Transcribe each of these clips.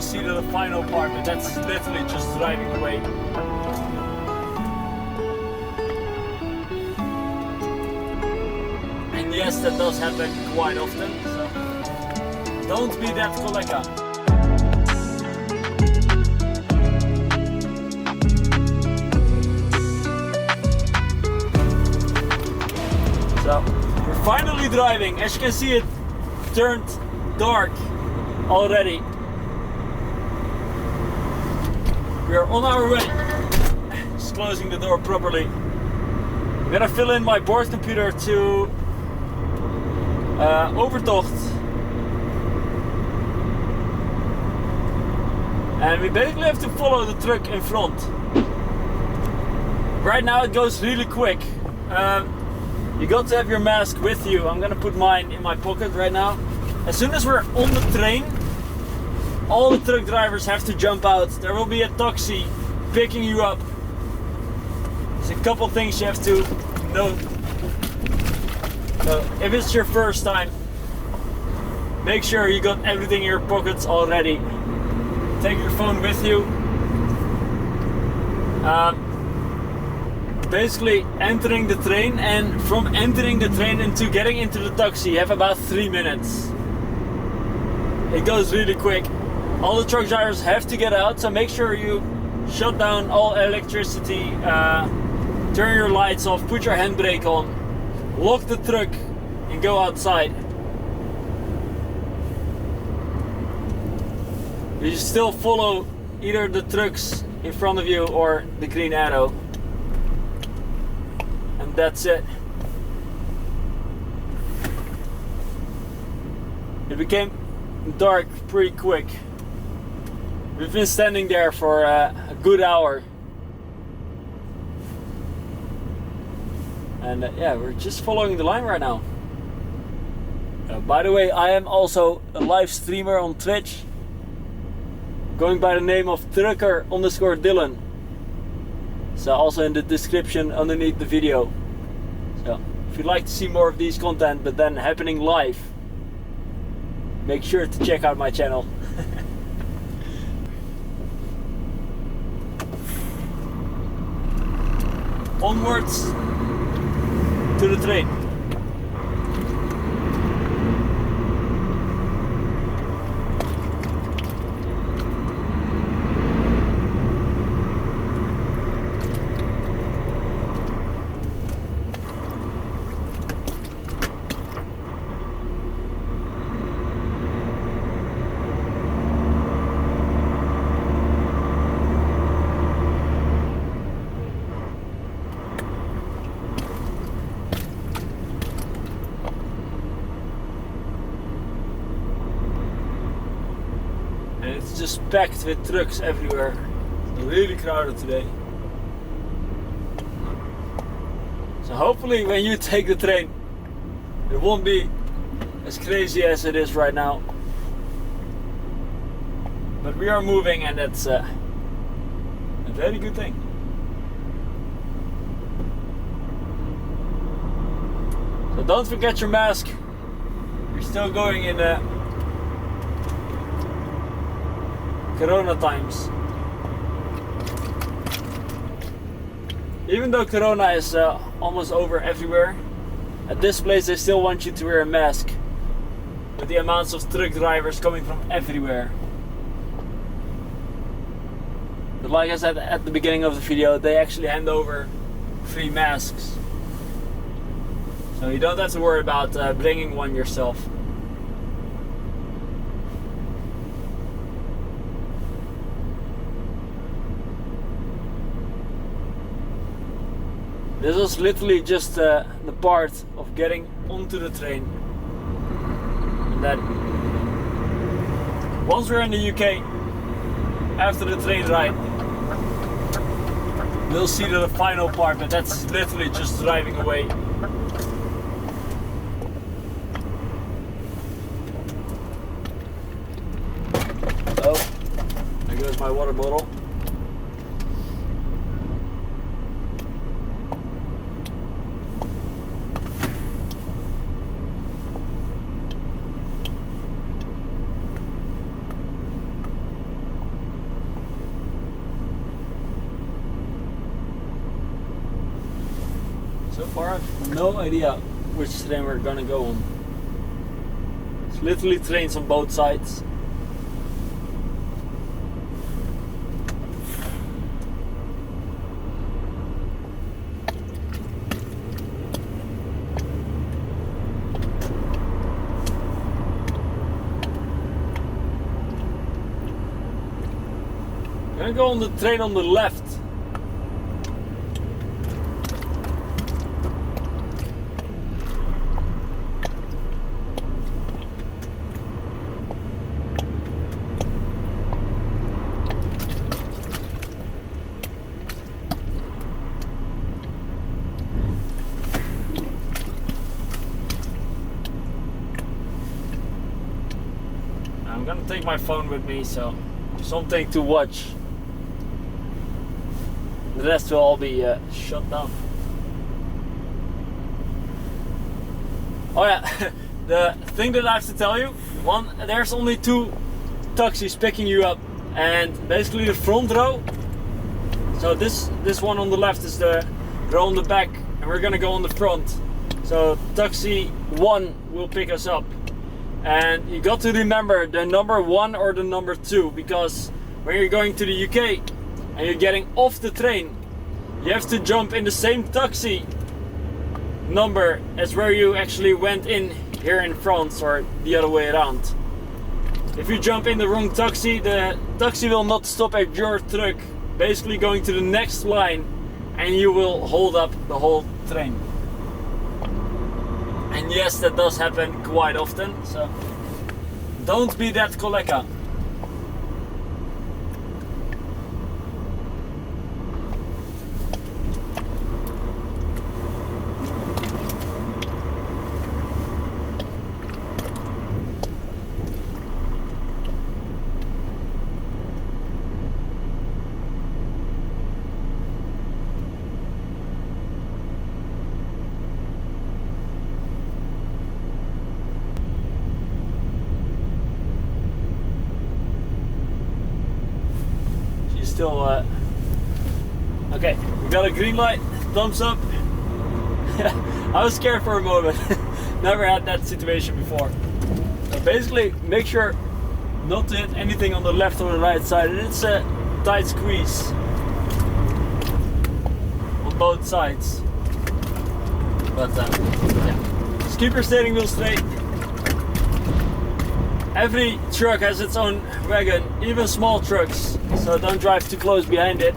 We'll see the final part, but that's literally just driving away. And yes, that does happen quite often, so don't be that collega. So, we're finally driving. As you can see, it turned dark already. We are on our way. Just closing the door properly. I'm gonna fill in my board computer to Overtocht. And we basically have to follow the truck in front. Right now it goes really quick. You got to have your mask with you. I'm gonna put mine in my pocket right now. As soon as we're on the train, all the truck drivers have to jump out. There will be a taxi picking you up. There's a couple things you have to note. So if it's your first time, make sure you got everything in your pockets already. Take your phone with you. Basically entering the train, and from entering the train into getting into the taxi you have about 3 minutes. It goes really quick. All the truck drivers have to get out, so make sure you shut down all electricity, turn your lights off, put your handbrake on, lock the truck and go outside. You still follow either the trucks in front of you or the green arrow. And that's it. It became dark pretty quick. We've been standing there for a good hour. And yeah, we're just following the line right now. By the way, I am also a live streamer on Twitch, going by the name of trucker_Dylan. So also in the description underneath the video. So if you'd like to see more of these content, but then happening live, make sure to check out my channel. Onwards to the train. It's just packed with trucks everywhere. It's really crowded today. So hopefully when you take the train, it won't be as crazy as it is right now. But we are moving, and that's a very good thing. So don't forget your mask. You're still going in Corona times. Even though Corona is almost over everywhere, at this place they still want you to wear a mask, with the amounts of truck drivers coming from everywhere. But like I said at the beginning of the video, they actually hand over free masks, so you don't have to worry about bringing one yourself. This was literally just the part of getting onto the train. And then once we're in the UK, after the train ride, we'll see the final part, but that's literally just driving away. Oh, there goes my water bottle. far I have no idea which train we're gonna go on. It's literally trains on both sides. I'm gonna go on the train on the left. I'm gonna take my phone with me, so something to watch. The rest will all be shut down. Oh yeah, the thing that I have to tell you, there's only 2 taxis picking you up, and basically the front row. So this one on the left is the row on the back, and we're gonna go on the front. So taxi 1 will pick us up, and you got to remember the number 1 or the number 2, because when you're going to the UK and you're getting off the train, you have to jump in the same taxi number as where you actually went in here in France, or the other way around. If you jump in the wrong taxi, the taxi will not stop at your truck, basically going to the next line, and you will hold up the whole train. And yes, that does happen quite often, so don't be that colleca. Still, okay, we got a green light, thumbs up. I was scared for a moment. Never had that situation before. So basically, make sure not to hit anything on the left or the right side. And it's a tight squeeze on both sides. But yeah, just keep your steering wheel straight. Every truck has its own wagon, even small trucks, so don't drive too close behind it.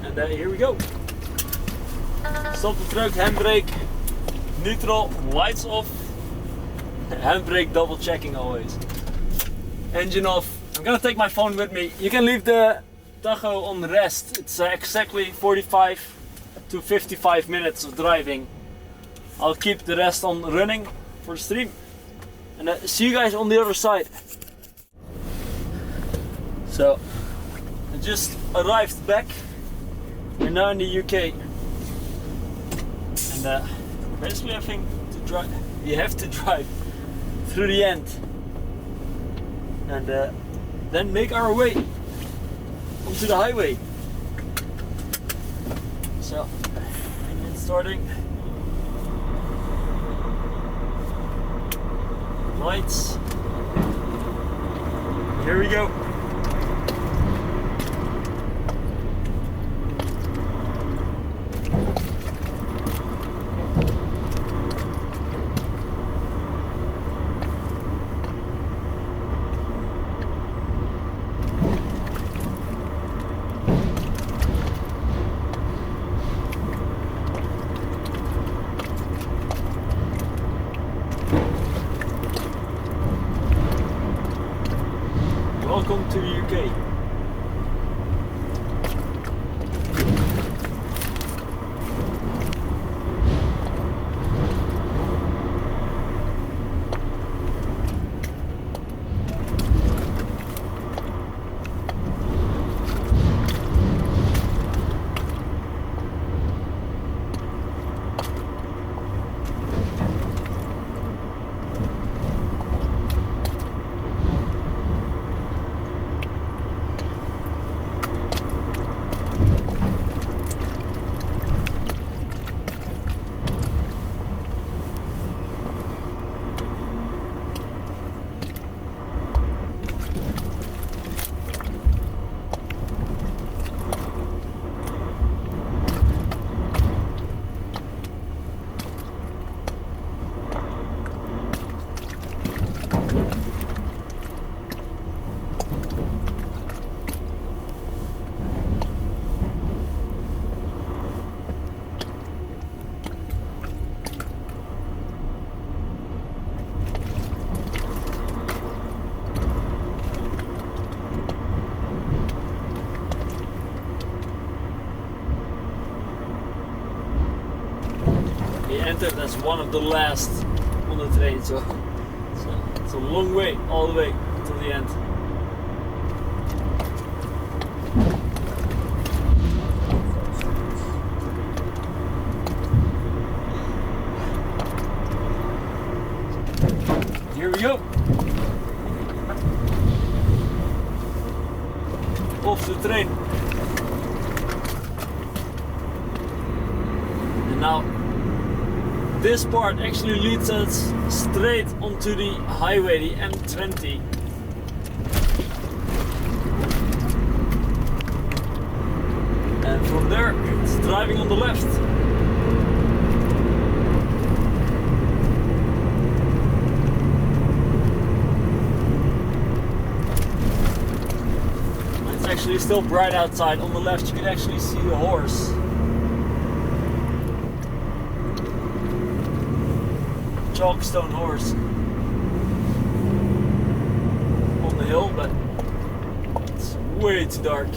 And here we go. Stop the truck, handbrake, neutral, lights off, handbrake double checking always. Engine off. I'm gonna take my phone with me. You can leave the tacho on rest. It's exactly 45 to 55 minutes of driving. I'll keep the rest on running for the stream, and see you guys on the other side. So I just arrived back. We're now in the UK, and basically I think you have to drive through the end, and then make our way onto the highway. So engine starting. Lights. Here we go. Welcome to the UK. entered as one of the last on the train, so it's a long way all the way to the end. Here we go. Off the train. And now this part actually leads us straight onto the highway, the M20. And from there it's driving on the left. It's actually still bright outside. On the left you can actually see the horse. Chalkstone horse on the hill, but it's way too dark.